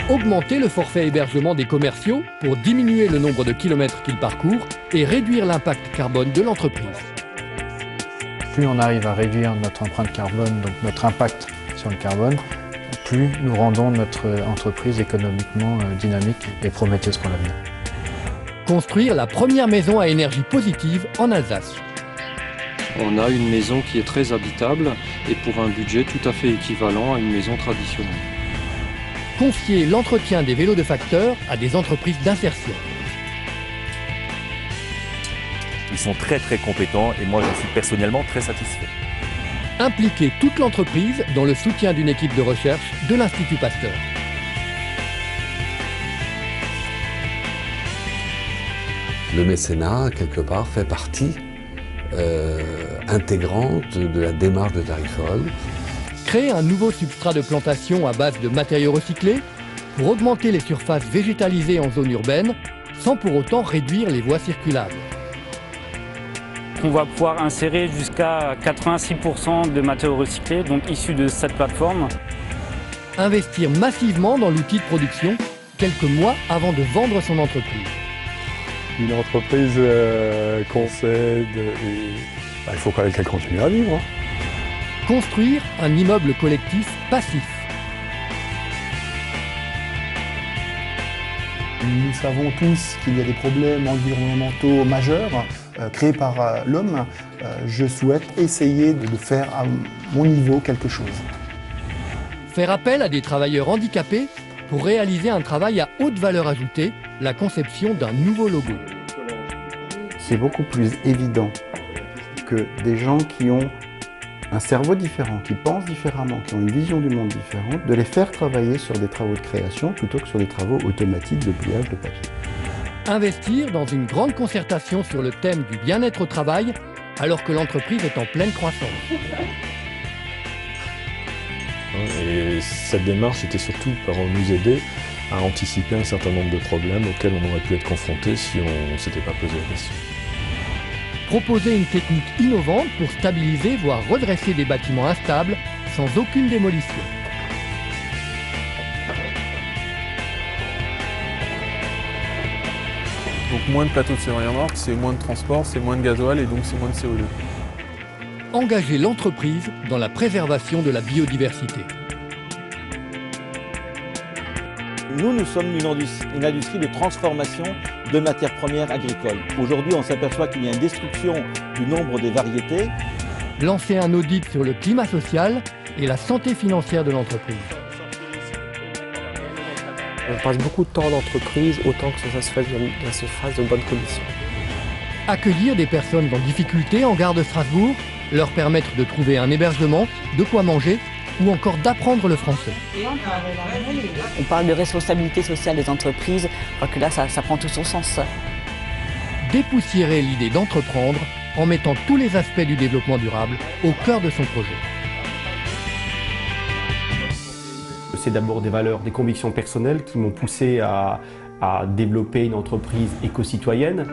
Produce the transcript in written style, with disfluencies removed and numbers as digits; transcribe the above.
augmenter le forfait hébergement des commerciaux pour diminuer le nombre de kilomètres qu'ils parcourent et réduire l'impact carbone de l'entreprise. Plus on arrive à réduire notre empreinte carbone, donc notre impact sur le carbone, plus nous rendons notre entreprise économiquement dynamique et prometteuse pour l'avenir. Construire la première maison à énergie positive en Alsace. On a une maison qui est très habitable et pour un budget tout à fait équivalent à une maison traditionnelle. Confier l'entretien des vélos de facteurs à des entreprises d'insertion. Ils sont très compétents et moi j'en suis personnellement très satisfait. Impliquer toute l'entreprise dans le soutien d'une équipe de recherche de l'Institut Pasteur. Le mécénat, quelque part, fait partie intégrante de la démarche de Tarifol. Créer un nouveau substrat de plantation à base de matériaux recyclés pour augmenter les surfaces végétalisées en zone urbaine sans pour autant réduire les voies circulables. On va pouvoir insérer jusqu'à 86% de matériaux recyclés, donc issus de cette plateforme. Investir massivement dans l'outil de production quelques mois avant de vendre son entreprise. Une entreprise concède et il faut quand même qu'elle continue à vivre. Construire un immeuble collectif passif. Nous savons tous qu'il y a des problèmes environnementaux majeurs créés par l'homme. Je souhaite essayer de faire à mon niveau quelque chose. Faire appel à des travailleurs handicapés pour réaliser un travail à haute valeur ajoutée, la conception d'un nouveau logo. C'est beaucoup plus évident que des gens qui ont un cerveau différent, qui pensent différemment, qui ont une vision du monde différente, de les faire travailler sur des travaux de création plutôt que sur des travaux automatiques de pliage de papier. Investir dans une grande concertation sur le thème du bien-être au travail alors que l'entreprise est en pleine croissance. Et cette démarche était surtout pour nous aider à anticiper un certain nombre de problèmes auxquels on aurait pu être confronté si on ne s'était pas posé la question. Proposer une technique innovante pour stabiliser, voire redresser des bâtiments instables sans aucune démolition. Donc moins de plateaux de céréales, c'est moins de transport, c'est moins de gasoil et donc c'est moins de CO2. Engager l'entreprise dans la préservation de la biodiversité. Nous sommes une industrie de transformation de matières premières agricoles. Aujourd'hui, on s'aperçoit qu'il y a une destruction du nombre des variétés. Lancer un audit sur le climat social et la santé financière de l'entreprise. On passe beaucoup de temps en entreprise, autant que ça se fasse de bonnes conditions. Accueillir des personnes en difficulté en gare de Strasbourg, leur permettre de trouver un hébergement, de quoi manger ou encore d'apprendre le français. On parle de responsabilité sociale des entreprises, je crois que là ça prend tout son sens. Dépoussiérer l'idée d'entreprendre en mettant tous les aspects du développement durable au cœur de son projet. C'est d'abord des valeurs, des convictions personnelles qui m'ont poussé à développer une entreprise éco-citoyenne.